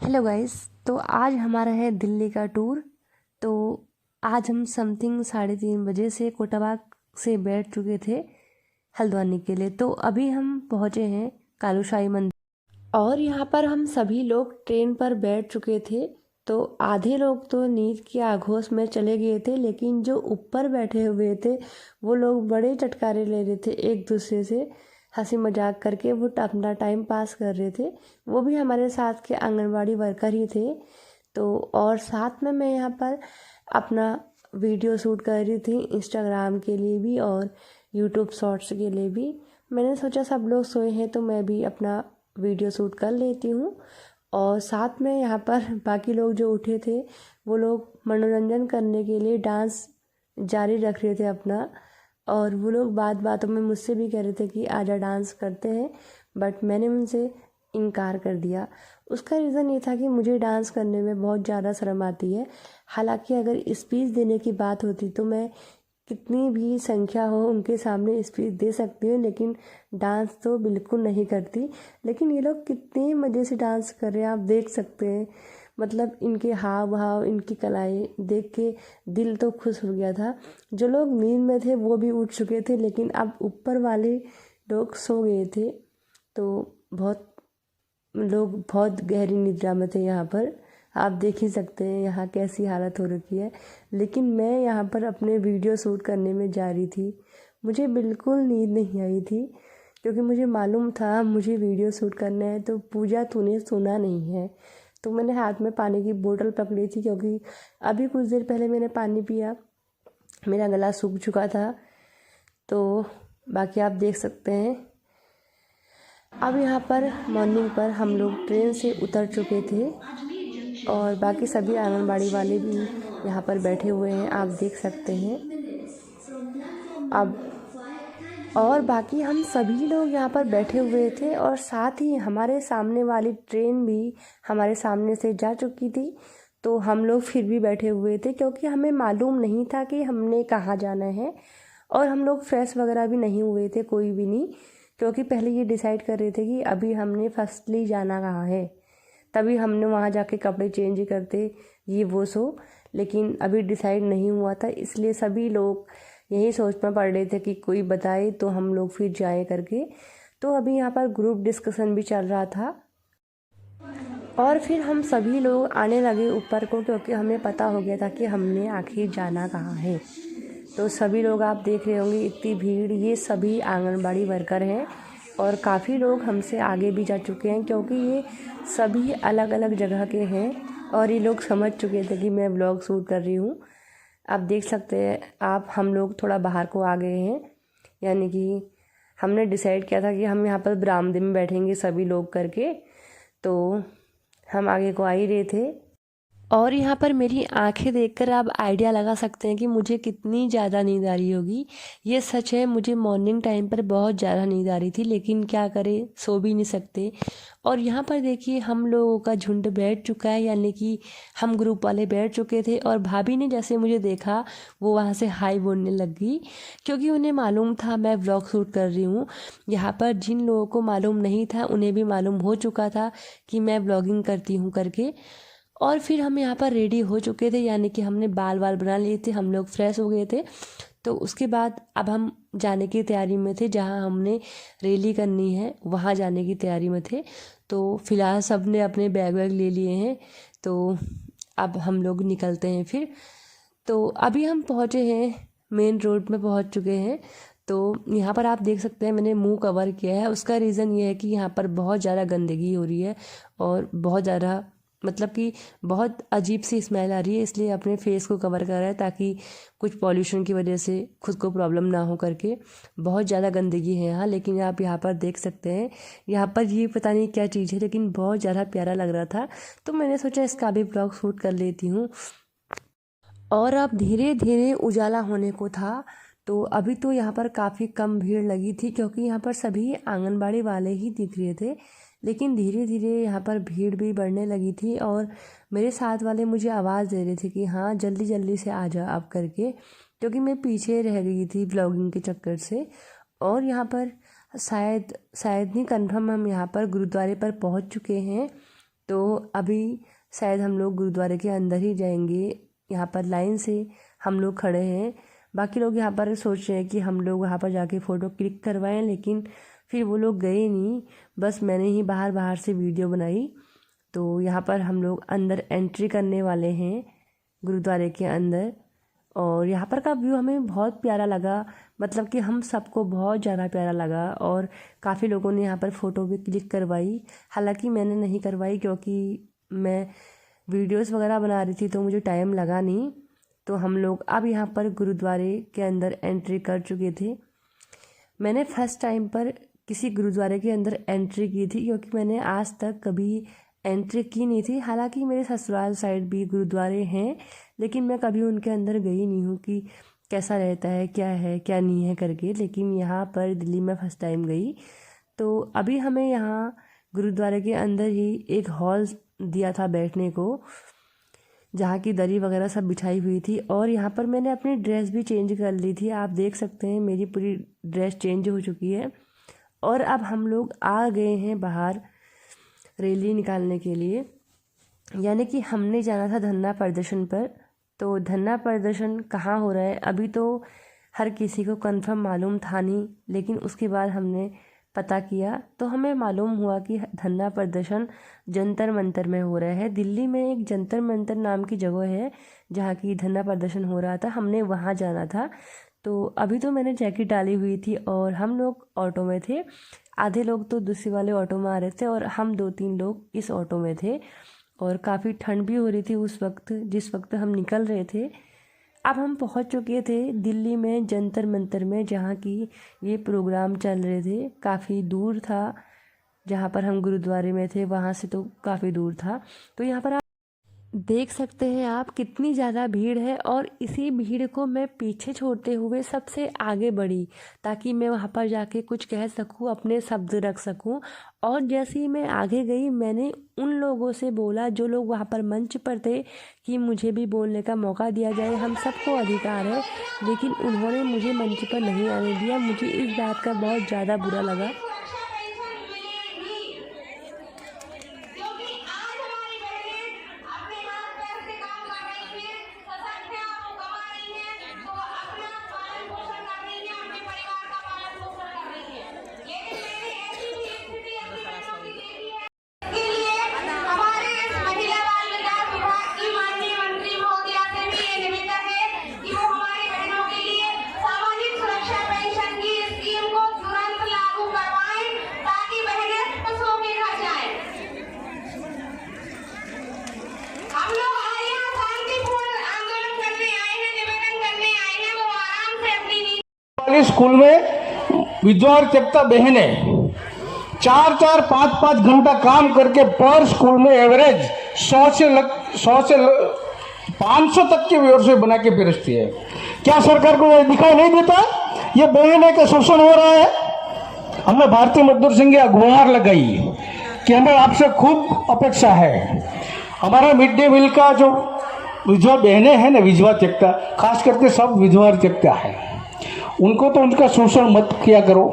Hello guys. तो आज हमारा है दिल्ली का टूर। तो आज हम समथिंग 3:30 बजे से कोटाबाग से बैठ चुके थे हल्द्वानी के लिए। तो अभी हम पहुँचे हैं कालूशाही मंदिर और यहाँ पर हम सभी लोग ट्रेन पर बैठ चुके थे। तो आधे लोग तो नींद की आगोश में चले गए थे, लेकिन जो ऊपर बैठे हुए थे वो लोग बड़े चटकारे ले रहे थे, एक दूसरे से हंसी मजाक करके वो अपना टाइम पास कर रहे थे। वो भी हमारे साथ के आंगनवाड़ी वर्कर ही थे। तो और साथ में मैं यहाँ पर अपना वीडियो शूट कर रही थी इंस्टाग्राम के लिए भी और यूट्यूब शॉर्ट्स के लिए भी। मैंने सोचा सब लोग सोए हैं तो मैं भी अपना वीडियो शूट कर लेती हूँ। और साथ में यहाँ पर बाकी लोग जो उठे थे वो लोग मनोरंजन करने के लिए डांस जारी रख रहे थे अपना। और वो लोग बात बातों में मुझसे भी कह रहे थे कि आजा डांस करते हैं, बट मैंने उनसे इनकार कर दिया। उसका रीज़न ये था कि मुझे डांस करने में बहुत ज़्यादा शर्म आती है। हालांकि अगर स्पीच देने की बात होती तो मैं कितनी भी संख्या हो उनके सामने स्पीच दे सकती हूँ, लेकिन डांस तो बिल्कुल नहीं करती। लेकिन ये लोग कितने मज़े से डांस कर रहे हैं, आप देख सकते हैं। मतलब इनके हाव भाव, इनकी कलाएं देख के दिल तो खुश हो गया था। जो लोग नींद में थे वो भी उठ चुके थे, लेकिन अब ऊपर वाले लोग सो गए थे। तो बहुत लोग बहुत गहरी निद्रा में थे यहाँ पर। आप देख ही सकते हैं यहाँ कैसी हालत हो रखी है। लेकिन मैं यहाँ पर अपने वीडियो शूट करने में जा रही थी। मुझे बिल्कुल नींद नहीं आई थी, क्योंकि मुझे मालूम था मुझे वीडियो शूट करना है। तो पूजा तूने सुना नहीं है, तो मैंने हाथ में पानी की बोतल पकड़ी थी, क्योंकि अभी कुछ देर पहले मैंने पानी पिया, मेरा गला सूख चुका था। तो बाकी आप देख सकते हैं। अब यहाँ पर मॉर्निंग पर हम लोग ट्रेन से उतर चुके थे और बाकी सभी आंगनबाड़ी वाले भी यहाँ पर बैठे हुए हैं, आप देख सकते हैं। अब और बाकी हम सभी लोग यहाँ पर बैठे हुए थे और साथ ही हमारे सामने वाली ट्रेन भी हमारे सामने से जा चुकी थी। तो हम लोग फिर भी बैठे हुए थे, क्योंकि हमें मालूम नहीं था कि हमने कहाँ जाना है। और हम लोग फ्रेश वगैरह भी नहीं हुए थे, कोई भी नहीं, क्योंकि पहले ये डिसाइड कर रहे थे कि अभी हमने फर्स्टली जाना कहाँ है, तभी हमने वहाँ जाके कपड़े चेंज करते ये वो सो। लेकिन अभी डिसाइड नहीं हुआ था, इसलिए सभी लोग यही सोच में पड़ रहे थे कि कोई बताए तो हम लोग फिर जाए करके। तो अभी यहाँ पर ग्रुप डिस्कशन भी चल रहा था और फिर हम सभी लोग आने लगे ऊपर को, क्योंकि हमें पता हो गया था कि हमने आखिर जाना कहाँ है। तो सभी लोग आप देख रहे होंगे इतनी भीड़, ये सभी आंगनबाड़ी वर्कर हैं और काफ़ी लोग हमसे आगे भी जा चुके हैं, क्योंकि ये सभी अलग अलग जगह के हैं और ये लोग समझ चुके थे कि मैं व्लॉग शूट कर रही हूँ। आप देख सकते हैं आप, हम लोग थोड़ा बाहर को आ गए हैं। यानी कि हमने डिसाइड किया था कि हम यहाँ पर बरामदे में बैठेंगे सभी लोग करके, तो हम आगे को आ ही रहे थे। और यहाँ पर मेरी आंखें देखकर आप आइडिया लगा सकते हैं कि मुझे कितनी ज़्यादा नींद आ रही होगी। ये सच है, मुझे मॉर्निंग टाइम पर बहुत ज़्यादा नींद आ रही थी, लेकिन क्या करें, सो भी नहीं सकते। और यहाँ पर देखिए हम लोगों का झुंड बैठ चुका है, यानी कि हम ग्रुप वाले बैठ चुके थे। और भाभी ने जैसे मुझे देखा वो वहाँ से हाई बोलने लगी, क्योंकि उन्हें मालूम था मैं व्लॉग शूट कर रही हूँ। यहाँ पर जिन लोगों को मालूम नहीं था उन्हें भी मालूम हो चुका था कि मैं व्लॉगिंग करती हूँ करके। और फिर हम यहाँ पर रेडी हो चुके थे, यानी कि हमने बाल बना लिए थे, हम लोग फ्रेश हो गए थे। तो उसके बाद अब हम जाने की तैयारी में थे, जहाँ हमने रैली करनी है वहाँ जाने की तैयारी में थे। तो फिलहाल सब ने अपने बैग वैग ले लिए हैं, तो अब हम लोग निकलते हैं फिर। तो अभी हम पहुँचे हैं, मेन रोड में पहुँच चुके हैं। तो यहाँ पर आप देख सकते हैं मैंने मुंह कवर किया है। उसका रीज़न ये है कि यहाँ पर बहुत ज़्यादा गंदगी हो रही है और बहुत ज़्यादा, मतलब कि बहुत अजीब सी स्मेल आ रही है, इसलिए अपने फेस को कवर कर रहा है ताकि कुछ पॉल्यूशन की वजह से खुद को प्रॉब्लम ना हो करके। बहुत ज़्यादा गंदगी है यहाँ, लेकिन आप यहाँ पर देख सकते हैं। यहाँ पर ये पता नहीं क्या चीज़ है, लेकिन बहुत ज़्यादा प्यारा लग रहा था, तो मैंने सोचा इसका भी ब्लॉग शूट कर लेती हूँ। और अब धीरे धीरे उजाला होने को था। तो अभी तो यहाँ पर काफ़ी कम भीड़ लगी थी, क्योंकि यहाँ पर सभी आंगनबाड़ी वाले ही दिख रहे थे। लेकिन धीरे धीरे यहाँ पर भीड़ भी बढ़ने लगी थी और मेरे साथ वाले मुझे आवाज़ दे रहे थे कि हाँ जल्दी जल्दी से आ जा आप करके, क्योंकि मैं पीछे रह गई थी व्लॉगिंग के चक्कर से। और यहाँ पर शायद नहीं, कन्फर्म हम यहाँ पर गुरुद्वारे पर पहुँच चुके हैं। तो अभी शायद हम लोग गुरुद्वारे के अंदर ही जाएंगे। यहाँ पर लाइन से हम लोग खड़े हैं। बाकी लोग यहाँ पर सोच रहे हैं कि हम लोग वहाँ पर जाके फ़ोटो क्लिक करवाएं, लेकिन फिर वो लोग गए नहीं, बस मैंने ही बाहर बाहर से वीडियो बनाई। तो यहाँ पर हम लोग अंदर एंट्री करने वाले हैं गुरुद्वारे के अंदर। और यहाँ पर का व्यू हमें बहुत प्यारा लगा, मतलब कि हम सबको बहुत ज़्यादा प्यारा लगा। और काफ़ी लोगों ने यहाँ पर फ़ोटो भी क्लिक करवाई, हालांकि मैंने नहीं करवाई क्योंकि मैं वीडियोस वगैरह बना रही थी तो मुझे टाइम लगा नहीं। तो हम लोग अब यहाँ पर गुरुद्वारे के अंदर एंट्री कर चुके थे। मैंने फर्स्ट टाइम पर किसी गुरुद्वारे के अंदर एंट्री की थी क्योंकि मैंने आज तक कभी एंट्री की नहीं थी। हालांकि मेरे ससुराल साइड भी गुरुद्वारे हैं, लेकिन मैं कभी उनके अंदर गई नहीं हूँ कि कैसा रहता है क्या नहीं है करके। लेकिन यहाँ पर दिल्ली में फर्स्ट टाइम गई। तो अभी हमें यहाँ गुरुद्वारे के अंदर ही एक हॉल दिया था बैठने को, जहाँ की दरी वगैरह सब बिछाई हुई थी। और यहाँ पर मैंने अपनी ड्रेस भी चेंज कर ली थी, आप देख सकते हैं मेरी पूरी ड्रेस चेंज हो चुकी है। और अब हम लोग आ गए हैं बाहर रैली निकालने के लिए, यानी कि हमने जाना था धरना प्रदर्शन पर। तो धरना प्रदर्शन कहाँ हो रहा है अभी तो हर किसी को कंफर्म मालूम था नहीं, लेकिन उसके बाद हमने पता किया तो हमें मालूम हुआ कि धरना प्रदर्शन जंतर मंतर में हो रहा है। दिल्ली में एक जंतर मंतर नाम की जगह है जहाँ की धरना प्रदर्शन हो रहा था, हमने वहाँ जाना था। तो अभी तो मैंने जैकेट डाली हुई थी और हम लोग ऑटो में थे। आधे लोग तो दूसरे वाले ऑटो में आ रहे थे और हम 2-3 लोग इस ऑटो में थे। और काफ़ी ठंड भी हो रही थी उस वक्त जिस वक्त हम निकल रहे थे। अब हम पहुंच चुके थे दिल्ली में जंतर मंतर में, जहाँ की ये प्रोग्राम चल रहे थे। काफ़ी दूर था, जहाँ पर हम गुरुद्वारे में थे वहाँ से तो काफ़ी दूर था। तो यहाँ पर आप देख सकते हैं आप कितनी ज़्यादा भीड़ है। और इसी भीड़ को मैं पीछे छोड़ते हुए सबसे आगे बढ़ी ताकि मैं वहाँ पर जाके कुछ कह सकूँ, अपने शब्द रख सकूँ। और जैसे ही मैं आगे गई मैंने उन लोगों से बोला जो लोग वहाँ पर मंच पर थे कि मुझे भी बोलने का मौका दिया जाए, हम सबको अधिकार है। लेकिन उन्होंने मुझे मंच पर नहीं आने दिया। मुझे इस बात का बहुत ज़्यादा बुरा लगा। स्कूल में विधवा चकता बहने 4-4, 5-5 घंटा काम करके पर स्कूल में एवरेज 100 से 500 तक की व्यवस्था बना के पिरसती है। क्या सरकार को ये दिखाई नहीं देता? ये बहने का शोषण हो रहा है। हमने भारतीय मजदूर संघ गुहार लगाई कि हमें आपसे खूब अपेक्षा है। हमारा मिड डे मील का जो विधवा बहनें हैं ना, विधवा चकता, खास करके सब विधवा चकता है, उनको तो उनका शोषण मत किया करो।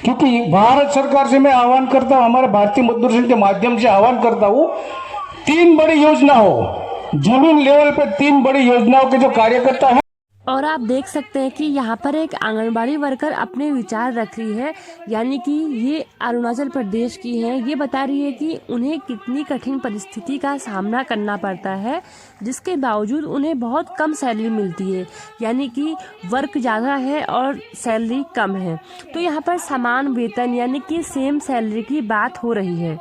क्योंकि भारत सरकार से मैं आह्वान करता हूँ, हमारे भारतीय मजदूर संघ के माध्यम से आह्वान करता हूँ, 3 बड़ी योजनाओं, जमीन लेवल पे 3 बड़ी योजनाओं के जो कार्यकर्ता है। और आप देख सकते हैं कि यहाँ पर एक आंगनबाड़ी वर्कर अपने विचार रख रही है, यानी कि ये अरुणाचल प्रदेश की है। ये बता रही है कि उन्हें कितनी कठिन परिस्थिति का सामना करना पड़ता है, जिसके बावजूद उन्हें बहुत कम सैलरी मिलती है, यानी कि वर्क ज़्यादा है और सैलरी कम है। तो यहाँ पर समान वेतन यानी कि सेम सैलरी की बात हो रही है।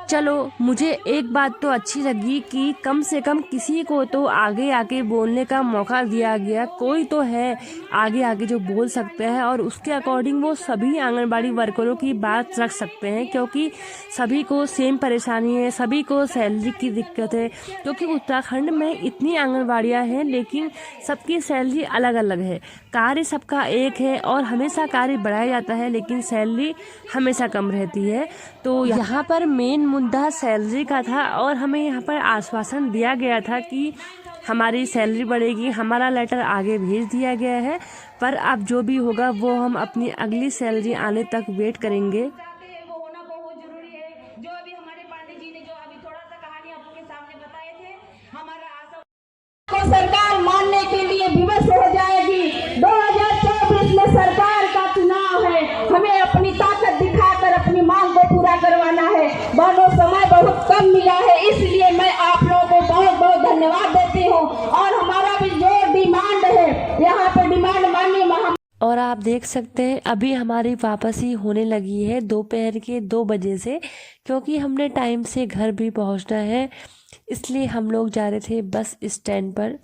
चलो, मुझे एक बात तो अच्छी लगी कि कम से कम किसी को तो आगे आके बोलने का मौका दिया गया। कोई तो है आगे आगे जो बोल सकते हैं और उसके अकॉर्डिंग वो सभी आंगनबाड़ी वर्करों की बात रख सकते हैं, क्योंकि सभी को सेम परेशानी है, सभी को सैलरी की दिक्कत है। क्योंकि उत्तराखंड में इतनी आंगनबाड़ियाँ हैं लेकिन सबकी सैलरी अलग अलग है। कार्य सबका एक है और हमेशा कार्य बढ़ाया जाता है लेकिन सैलरी हमेशा कम रहती है। तो यहाँ पर मेन मुद्दा सैलरी का था और हमें यहाँ पर आश्वासन दिया गया था कि हमारी सैलरी बढ़ेगी। हमारा लेटर आगे भेज दिया गया है, पर अब जो भी होगा वो हम अपनी अगली सैलरी आने तक वेट करेंगे। सरकार मानने के लिए विवश हो जाएगी। 2024 में सरकार का चुनाव है, हमें अपनी ताकत दिखाकर अपनी मांग को पूरा करवाना है। बहनों, समय बहुत कम मिला है, इसलिए मैं आप लोगों को बहुत बहुत धन्यवाद देती हूँ। और हमारा भी जो डिमांड है, यहाँ पे डिमांड माननीय महा और आप देख सकते हैं अभी हमारी वापसी होने लगी है दोपहर के 2 बजे से, क्योंकि हमने टाइम से घर भी पहुंचना है, इसलिए हम लोग जा रहे थे बस स्टैंड पर।